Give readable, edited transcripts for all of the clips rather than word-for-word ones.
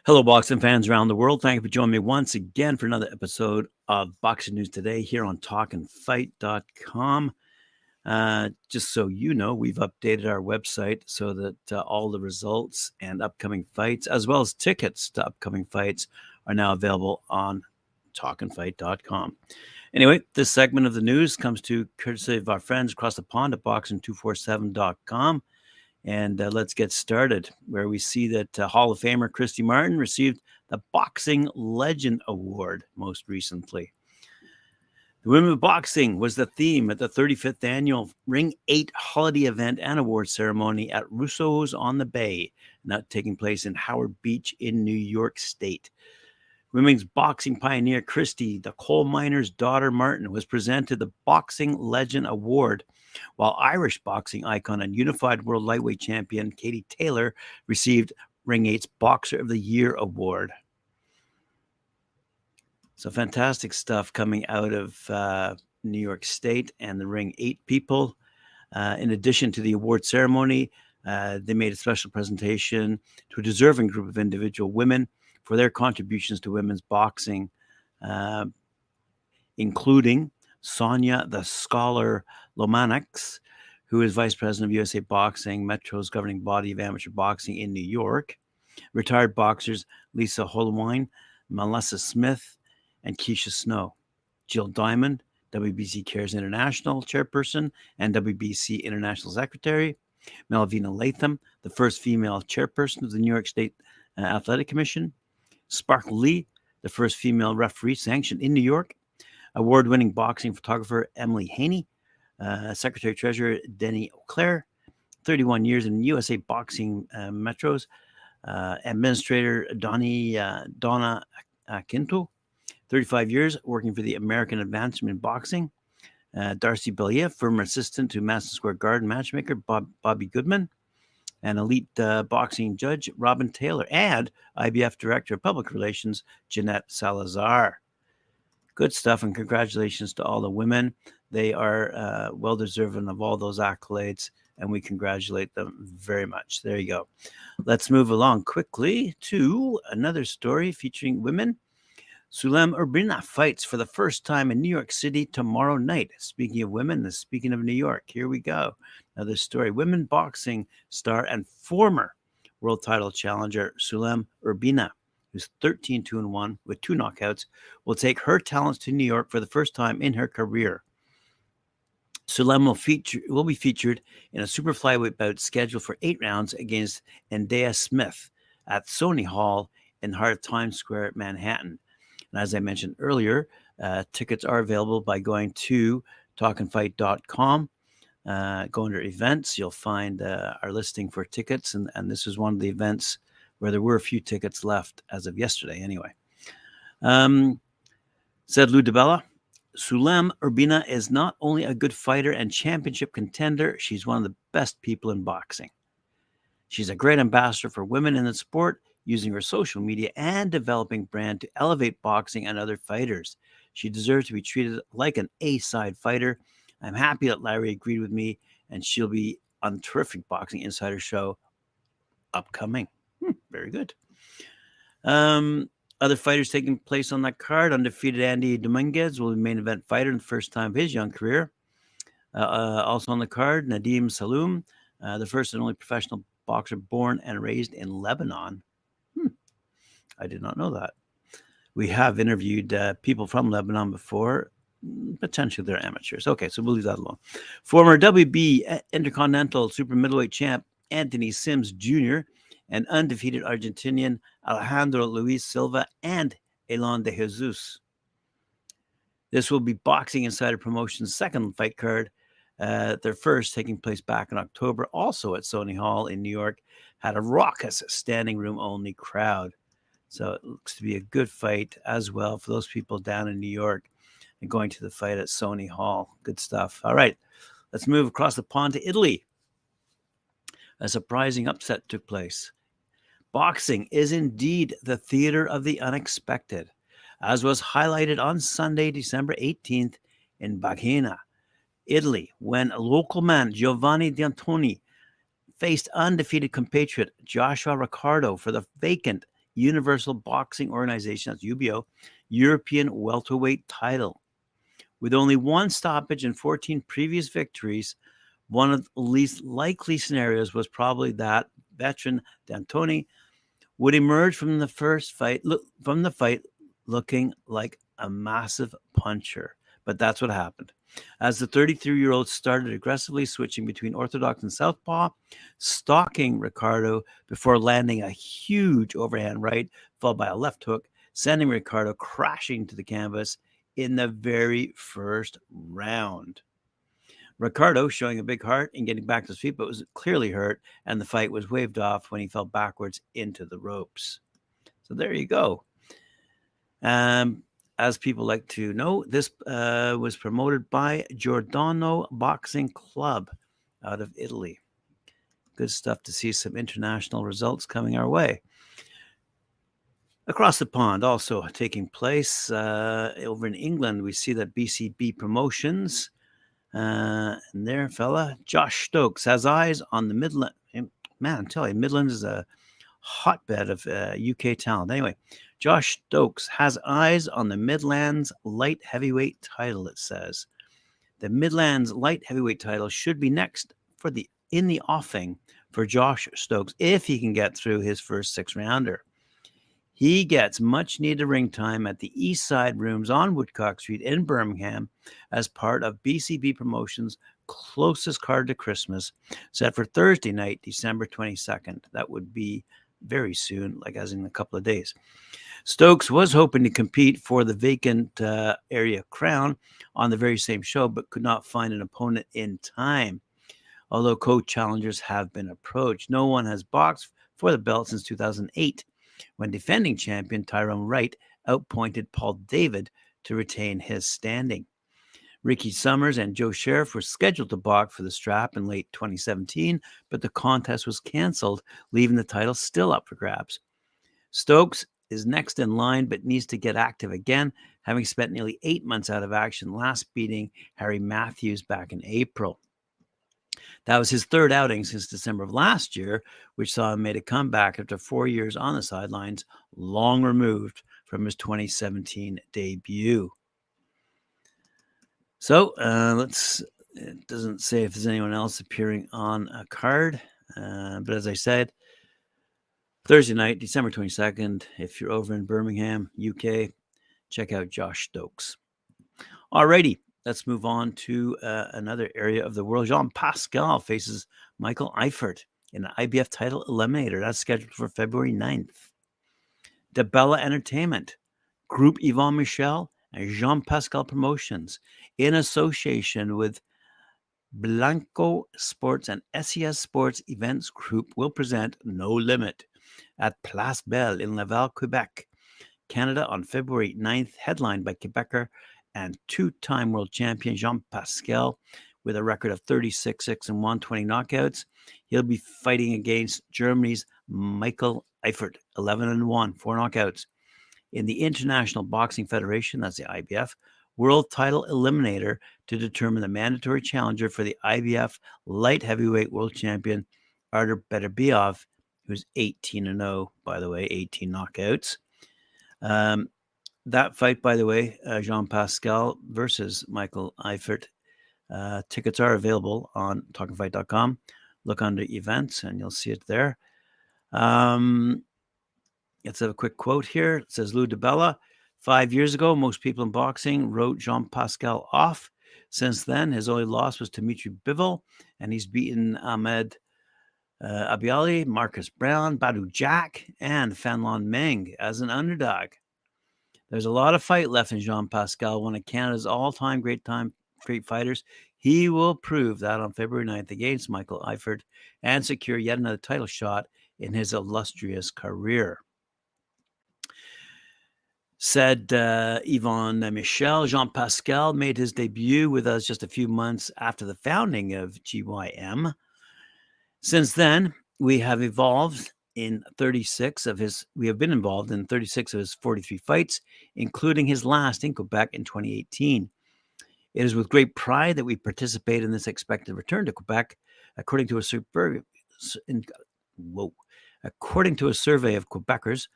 Hello, boxing fans around the world. Thank you for joining me once again for another episode of Boxing News Today here on talkandfight.com. Just so you know, we've updated our website so that all the results and upcoming fights, as well as tickets to upcoming fights, are now available on talkandfight.com. Anyway, this segment of the news comes to courtesy of our friends across the pond at boxing247.com. And let's get started, where we see that Hall of Famer Christy Martin received the Boxing Legend Award most recently. The Women of Boxing was the theme at the 35th Annual Ring 8 Holiday Event and Award Ceremony at Russo's on the Bay, now taking place in Howard Beach in New York State. Women's boxing pioneer Christy, the coal miner's daughter Martin, was presented the Boxing Legend Award, while Irish boxing icon and unified world lightweight champion Katie Taylor received Ring 8's Boxer of the Year award. So fantastic stuff coming out of New York State and the Ring 8 people. In addition to the award ceremony, they made a special presentation to a deserving group of individual women for their contributions to women's boxing, including Sonia the Scholar Lomanix, who is vice president of USA Boxing, Metro's governing body of amateur boxing in New York, retired boxers Lisa Holwine, Melissa Smith, and Keisha Snow, Jill Diamond, WBC Cares International chairperson and WBC International secretary, Melvina Latham, the first female chairperson of the New York State Athletic Commission, Sparkle Lee, the first female referee sanctioned in New York, award-winning boxing photographer Emily Haney, Secretary-Treasurer Deni Auclair, 31 years in USA Boxing Metros, Administrator Donna Quinto, 35 years working for the American Advancement in Boxing, Darcy Bellier, former assistant to Madison Square Garden matchmaker Bobby Goodman, and elite boxing judge Robin Taylor, and IBF Director of Public Relations Jeanette Salazar. Good stuff, and congratulations to all the women. They are well-deserving of all those accolades, and we congratulate them very much. There you go. Let's move along quickly to another story featuring women. Sulem Urbina fights for the first time in New York City tomorrow night. Speaking of women, speaking of New York, here we go. Another story. Women boxing star and former world title challenger Sulem Urbina, who's 13-2-1 with 2 knockouts, will take her talents to New York for the first time in her career. Sulem will be featured in a super flyweight bout scheduled for 8 rounds against Indeya Smith at Sony Hall in the heart of Times Square, Manhattan. And as I mentioned earlier, tickets are available by going to talkandfight.com. Go under events, you'll find our listing for tickets, and this is one of the events where there were a few tickets left as of yesterday anyway. Said Lou DiBella, Sulem Urbina is not only a good fighter and championship contender, she's one of the best people in boxing. She's a great ambassador for women in the sport, using her social media and developing brand to elevate boxing and other fighters. She deserves to be treated like an A-side fighter. I'm happy that Larry agreed with me, and she'll be on Terrific Boxing Insider show upcoming. Very good. Other fighters taking place on that card. Undefeated Andy Dominguez will be main event fighter in the first time of his young career. Also on the card, NADIM SALLOUM, the first and only professional boxer born and raised in Lebanon. I did not know that. We have interviewed people from Lebanon before. Potentially they're amateurs. Okay, so we'll leave that alone. Former WB Intercontinental Super Middleweight champ Anthony Sims Jr. and undefeated Argentinian Alejandro Luis Silva and Elon de Jesus. This will be Boxing Insider Promotions' second fight card. Their first, taking place back in October, also at Sony Hall in New York, had a raucous standing room only crowd. So it looks to be a good fight as well for those people down in New York and going to the fight at Sony Hall. Good stuff. All right, let's move across the pond to Italy. A surprising upset took place. Boxing is indeed the theater of the unexpected, as was highlighted on Sunday, December 18th in Bagheana, Italy, when local man Giovanni D'Antoni faced undefeated compatriot Joshua Riccardo for the vacant Universal Boxing Organization, that's UBO, European welterweight title. With only one stoppage and 14 previous victories, one of the least likely scenarios was probably that veteran Antoni would emerge from the fight looking like a massive puncher. But that's what happened. As the 33-year-old started aggressively switching between orthodox and southpaw, stalking Riccardo before landing a huge overhand right, followed by a left hook, sending Riccardo crashing to the canvas in the very first round. Riccardo showing a big heart and getting back to his feet, but was clearly hurt, and the fight was waved off when he fell backwards into the ropes. So there you go. As people like to know, this was promoted by Giordano Boxing Club out of Italy. Good stuff to see some international results coming our way. Across the pond, also taking place over in England, we see that BCB Promotions and their fella, Josh Stokes, has eyes on the Midland. Man, I'm telling you, Midlands is a hotbed of UK talent. Anyway, Josh Stokes has eyes on the Midlands light heavyweight title, it says. The Midlands light heavyweight title should be next in the offing for Josh Stokes if he can get through his first 6-rounder. He gets much needed ring time at the East Side Rooms on Woodcock Street in Birmingham as part of BCB Promotions' closest card to Christmas, set for Thursday night, December 22nd. That would be very soon, like as in a couple of days. Stokes was hoping to compete for the vacant area crown on the very same show, but could not find an opponent in time. Although co-challengers have been approached, no one has boxed for the belt since 2008, when defending champion Tyrone Wright outpointed Paul David to retain his standing. Ricky Summers and Joe Sheriff were scheduled to box for the strap in late 2017, but the contest was canceled, leaving the title still up for grabs. Stokes is next in line, but needs to get active again, having spent nearly 8 months out of action, last beating Harry Matthews back in April. That was his third outing since December of last year, which saw him make a comeback after 4 years on the sidelines, long removed from his 2017 debut. So it doesn't say if there's anyone else appearing on a card, but as I said, Thursday night, December 22nd, if you're over in Birmingham, UK, check out Josh Stokes. Alrighty, let's move on to another area of the world. Jean Pascal faces Michael Eifert in an IBF title eliminator. That's scheduled for February 9th. DeBella Entertainment, Group Yvon Michel, and Jean Pascal Promotions, in association with Blanco Sports and SES Sports Events Group, will present No Limit at Place Belle in Laval, Quebec, Canada on February 9th, headlined by Quebecer and two-time world champion Jean Pascal with a record of 36-6-1, 20 knockouts. He'll be fighting against Germany's Michael Eifert, 11-1, 4 knockouts. In the International Boxing Federation, that's the IBF, world title eliminator to determine the mandatory challenger for the IBF light heavyweight world champion Artur Beterbiev, who's 18-0, by the way, 18 knockouts. That fight, by the way, Jean Pascal versus Michael Eifert, tickets are available on talkingfight.com. Look under events and you'll see it there. Let's have a quick quote here. It says, Lou DeBella, 5 years ago, most people in boxing wrote Jean Pascal off. Since then, his only loss was to Dimitri Bivol, and he's beaten Ahmed Abiali, Marcus Brown, Badu Jack, and Fanlon Meng as an underdog. There's a lot of fight left in Jean Pascal, one of Canada's all-time great fighters. He will prove that on February 9th against Michael Eifert and secure yet another title shot in his illustrious career. Said Yvon Michel, Jean Pascal made his debut with us just a few months after the founding of GYM. Since then, we have been involved in 36 of his 43 fights, including his last in Quebec in 2018. It is with great pride that we participate in this expected return to Quebec, according to a survey of Quebecers.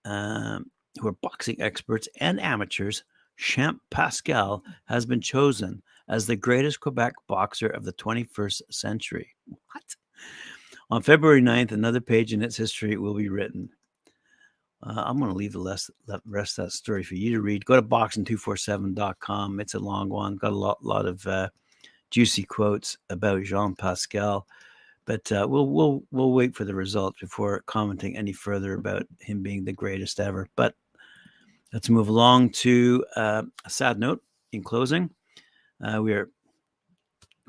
who are boxing experts and amateurs, Champ Pascal has been chosen as the greatest Quebec boxer of the 21st century. What? On February 9th, another page in its history will be written. I'm going to leave the rest of that story for you to read. Go to boxing247.com. It's a long one. Got a lot of juicy quotes about Jean Pascal. But we'll wait for the results before commenting any further about him being the greatest ever. But let's move along to a sad note in closing. We are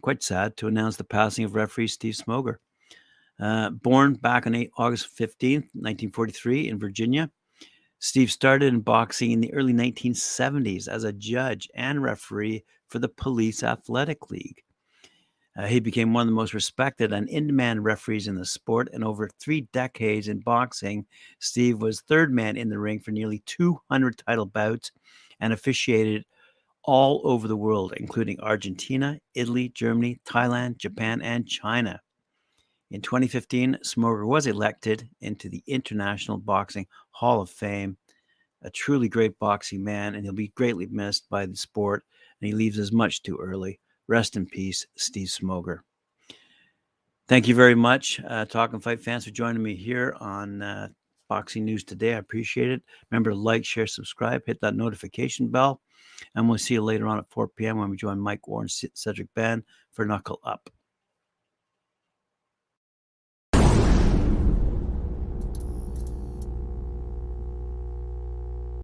quite sad to announce the passing of referee Steve Smoger. Born back on August 15th, 1943 in Virginia, Steve started in boxing in the early 1970s as a judge and referee for the Police Athletic League. He became one of the most respected and in-demand referees in the sport, and over 3 decades in boxing, Steve was third man in the ring for nearly 200 title bouts and officiated all over the world, including Argentina, Italy, Germany, Thailand, Japan, and China. In 2015, Smoger was elected into the International Boxing Hall of Fame, a truly great boxing man, and he'll be greatly missed by the sport, and he leaves us much too early. Rest in peace, Steve Smoger. Thank you very much, Talk and Fight fans, for joining me here on Boxing News Today. I appreciate it. Remember to like, share, subscribe, hit that notification bell, and we'll see you later on at 4 p.m. when we join Mike Warren and Cedric Ben for Knuckle Up.